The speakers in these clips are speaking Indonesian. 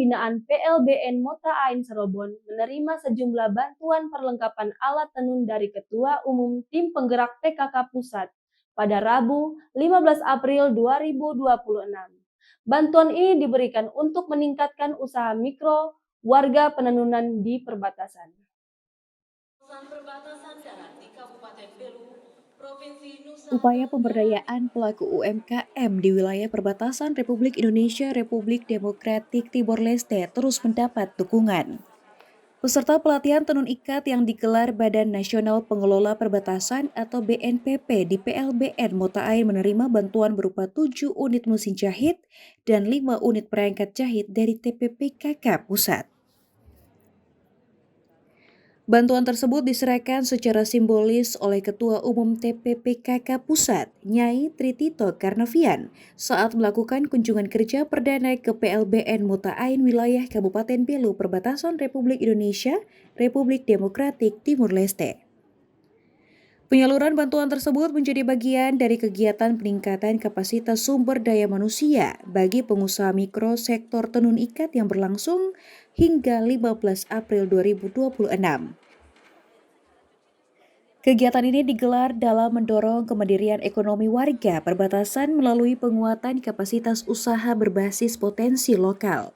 binaan PLBN Mota Ain Serobon menerima sejumlah bantuan perlengkapan alat tenun dari Ketua Umum Tim Penggerak PKK Pusat pada Rabu 15 April 2026. Bantuan ini diberikan untuk meningkatkan usaha mikro warga penenunan di perbatasan. Upaya pemberdayaan pelaku UMKM di wilayah perbatasan Republik Indonesia Republik Demokratik Timor Leste terus mendapat dukungan. Peserta pelatihan tenun ikat yang digelar Badan Nasional Pengelola Perbatasan atau BNPP di PLBN Mota Ain menerima bantuan berupa 7 unit mesin jahit dan 5 unit perangkat jahit dari TPPKK Pusat. Bantuan tersebut diserahkan secara simbolis oleh Ketua Umum TPPKK Pusat, Nyai Tritito Karnavian, saat melakukan kunjungan kerja perdana ke PLBN Mota Ain wilayah Kabupaten Belu perbatasan Republik Indonesia, Republik Demokratik Timor Leste. Penyaluran bantuan tersebut menjadi bagian dari kegiatan peningkatan kapasitas sumber daya manusia bagi pengusaha mikro sektor tenun ikat yang berlangsung hingga 15 April 2026. Kegiatan ini digelar dalam mendorong kemandirian ekonomi warga perbatasan melalui penguatan kapasitas usaha berbasis potensi lokal.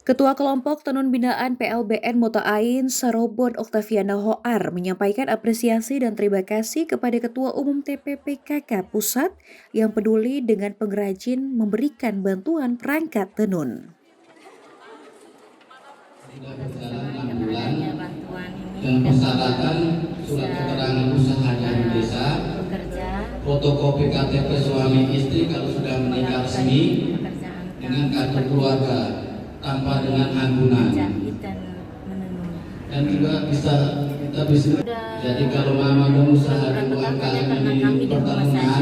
Ketua Kelompok Tenun Binaan PLBN Mota Ain Serobon Oktaviana Hoar menyampaikan apresiasi dan terima kasih kepada Ketua Umum TPPKK Pusat yang peduli dengan pengrajin memberikan bantuan perangkat tenun. Sudah berjalan 6 bulan dan persyaratan surat keterangan usaha dari desa, fotokopi KTP suami istri kalau sudah menikah resmi dengan kartu keluarga tanpa dengan anggunan, dan juga kita bisa jadi kalau mama mau usaha di UMKM ini pertemuan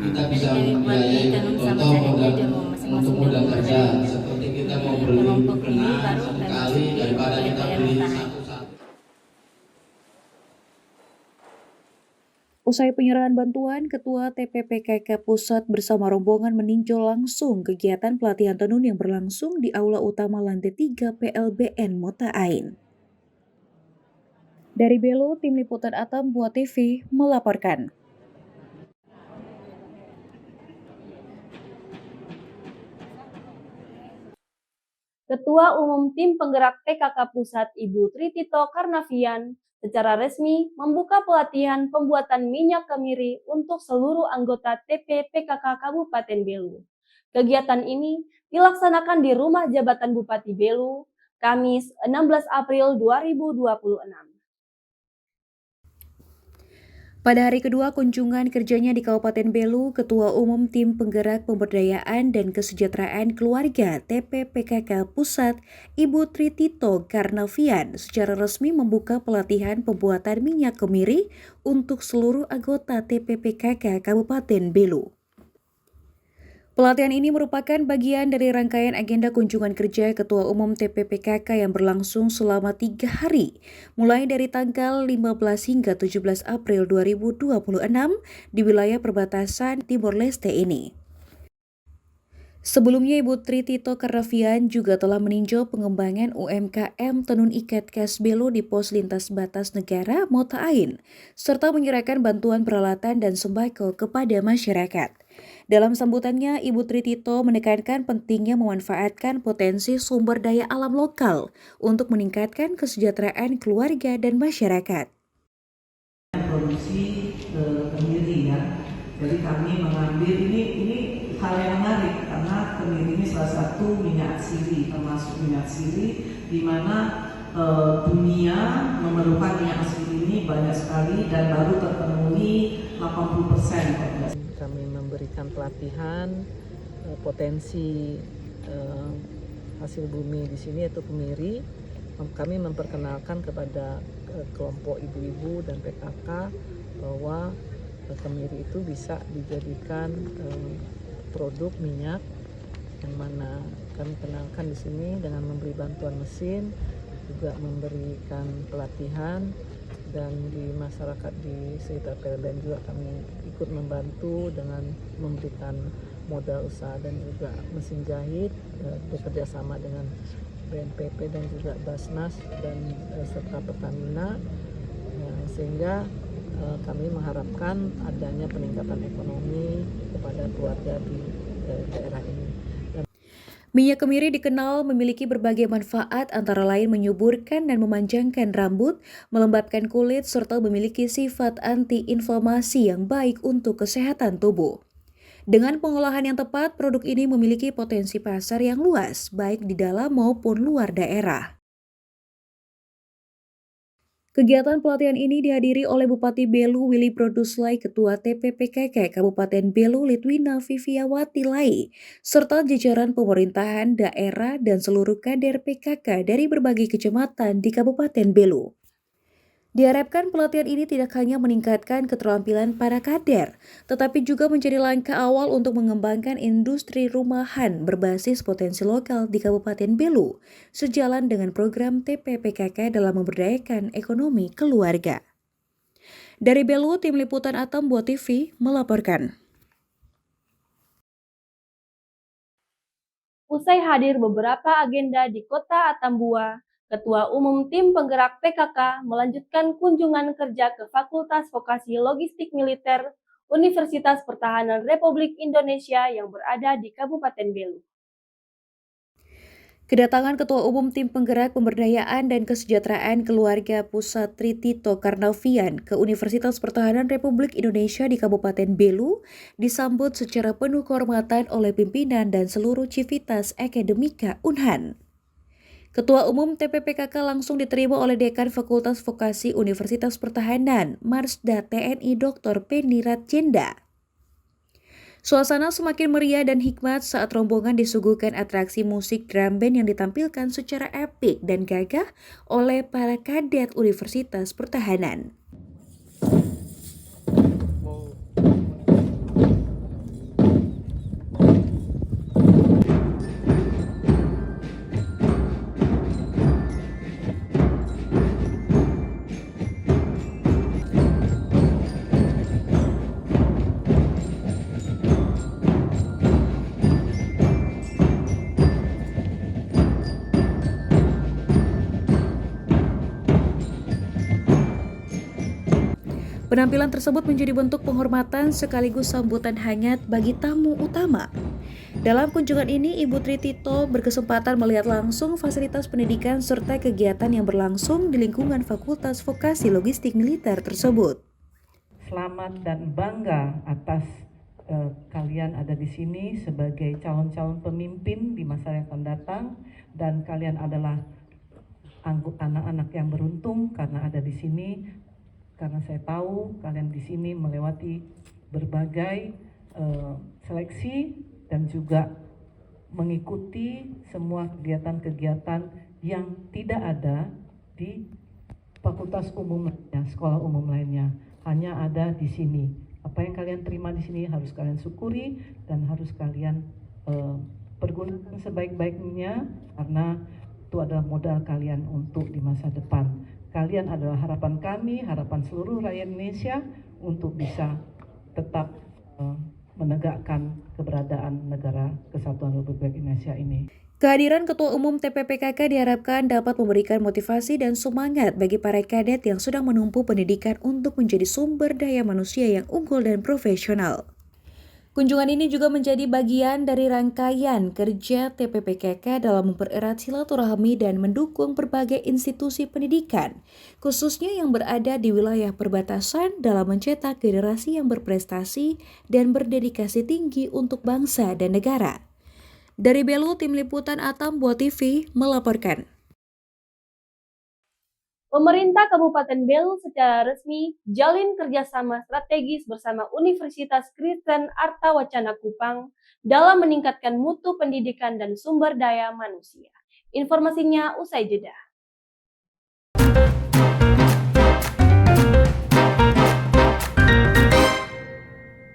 kita bisa membiayai contoh untuk modal kerja seperti kita mau beli benang satu kali daripada kita beli satu-satu. Usai penyerahan bantuan, Ketua TPPKK Pusat bersama rombongan meninjau langsung kegiatan pelatihan tenun yang berlangsung di Aula Utama Lantai 3 PLBN Mota Ain. Dari Belu, Tim Liputan Atam Buat TV melaporkan. Ketua Umum Tim Penggerak PKK Pusat Ibu Tritito Karnavian secara resmi membuka pelatihan pembuatan minyak kemiri untuk seluruh anggota TPPKK Kabupaten Belu. Kegiatan ini dilaksanakan di Rumah Jabatan Bupati Belu, Kamis 16 April 2026. Pada hari kedua kunjungan kerjanya di Kabupaten Belu, Ketua Umum Tim Penggerak Pemberdayaan dan Kesejahteraan Keluarga TPPKK Pusat, Ibu Tritito Karnavian secara resmi membuka pelatihan pembuatan minyak kemiri untuk seluruh anggota TPPKK Kabupaten Belu. Pelatihan ini merupakan bagian dari rangkaian agenda kunjungan kerja Ketua Umum TPPKK yang berlangsung selama 3 hari, mulai dari tanggal 15 hingga 17 April 2026 di wilayah perbatasan Timor Leste ini. Sebelumnya, Ibu Tritito Karnavian juga telah meninjau pengembangan UMKM tenun ikat khas Belu di pos lintas batas negara Mota Ain, serta menyerahkan bantuan peralatan dan sembako kepada masyarakat. Dalam sambutannya, Ibu Tritito menekankan pentingnya memanfaatkan potensi sumber daya alam lokal untuk meningkatkan kesejahteraan keluarga dan masyarakat. Produksi kemiri ya, jadi kami mengambil ini hal yang menarik karena kemiri ini salah satu minyak siri, termasuk minyak siri di mana dunia memerlukan minyak siri ini banyak sekali dan baru terpenuhi 80%. Kami memberikan pelatihan potensi hasil bumi di sini yaitu kemiri. Kami memperkenalkan kepada kelompok ibu-ibu dan PKK bahwa kemiri itu bisa dijadikan produk minyak, yang mana kami kenalkan di sini dengan memberi bantuan mesin, juga memberikan pelatihan, dan di masyarakat di sekitar PLBN juga kami ikut membantu dengan memberikan modal usaha dan juga mesin jahit, bekerja sama dengan BNPB dan juga Basnas dan serta Pertamina, sehingga kami mengharapkan adanya peningkatan ekonomi kepada keluarga di daerah ini. Minyak kemiri dikenal memiliki berbagai manfaat antara lain menyuburkan dan memanjangkan rambut, melembabkan kulit, serta memiliki sifat anti-inflamasi yang baik untuk kesehatan tubuh. Dengan pengolahan yang tepat, produk ini memiliki potensi pasar yang luas, baik di dalam maupun luar daerah. Kegiatan pelatihan ini dihadiri oleh Bupati Belu Willy Produslai, Ketua TPPKK Kabupaten Belu Litwina Viviawati Lai, serta jajaran pemerintahan daerah dan seluruh kader PKK dari berbagai kecamatan di Kabupaten Belu. Diharapkan pelatihan ini tidak hanya meningkatkan keterampilan para kader, tetapi juga menjadi langkah awal untuk mengembangkan industri rumahan berbasis potensi lokal di Kabupaten Belu, sejalan dengan program TPPKK dalam memberdayakan ekonomi keluarga. Dari Belu, Tim Liputan Atambua TV melaporkan. Usai hadir beberapa agenda di Kota Atambua, Ketua Umum Tim Penggerak PKK melanjutkan kunjungan kerja ke Fakultas Vokasi Logistik Militer Universitas Pertahanan Republik Indonesia yang berada di Kabupaten Belu. Kedatangan Ketua Umum Tim Penggerak Pemberdayaan dan Kesejahteraan Keluarga Pusat Tritito Karnavian ke Universitas Pertahanan Republik Indonesia di Kabupaten Belu disambut secara penuh kehormatan oleh pimpinan dan seluruh civitas akademika Unhan. Ketua Umum TPPKK langsung diterima oleh Dekan Fakultas Vokasi Universitas Pertahanan, Marsda TNI Dr. Penny Ratjenda. Suasana semakin meriah dan hikmat saat rombongan disuguhkan atraksi musik drum band yang ditampilkan secara epik dan gagah oleh para kadet Universitas Pertahanan. Penampilan tersebut menjadi bentuk penghormatan sekaligus sambutan hangat bagi tamu utama. Dalam kunjungan ini, Ibu Tritito berkesempatan melihat langsung fasilitas pendidikan serta kegiatan yang berlangsung di lingkungan Fakultas Vokasi Logistik Militer tersebut. Selamat dan bangga atas kalian ada di sini sebagai calon-calon pemimpin di masa yang akan datang, dan kalian adalah anak-anak yang beruntung karena ada di sini. Karena saya tahu kalian di sini melewati berbagai seleksi dan juga mengikuti semua kegiatan-kegiatan yang tidak ada di fakultas umum lainnya, sekolah umum lainnya, hanya ada di sini. Apa yang kalian terima di sini harus kalian syukuri dan harus kalian pergunakan sebaik-baiknya, karena itu adalah modal kalian untuk di masa depan. Kalian adalah harapan kami, harapan seluruh rakyat Indonesia untuk bisa tetap menegakkan keberadaan negara Kesatuan Republik Indonesia ini. Kehadiran Ketua Umum TPPKK diharapkan dapat memberikan motivasi dan semangat bagi para kadet yang sedang menempuh pendidikan untuk menjadi sumber daya manusia yang unggul dan profesional. Kunjungan ini juga menjadi bagian dari rangkaian kerja TPPKK dalam mempererat silaturahmi dan mendukung berbagai institusi pendidikan, khususnya yang berada di wilayah perbatasan dalam mencetak generasi yang berprestasi dan berdedikasi tinggi untuk bangsa dan negara. Dari Belu, Tim Liputan Atambua TV melaporkan. Pemerintah Kabupaten Belu secara resmi jalin kerjasama strategis bersama Universitas Kristen Artawacana Kupang dalam meningkatkan mutu pendidikan dan sumber daya manusia. Informasinya usai jeda.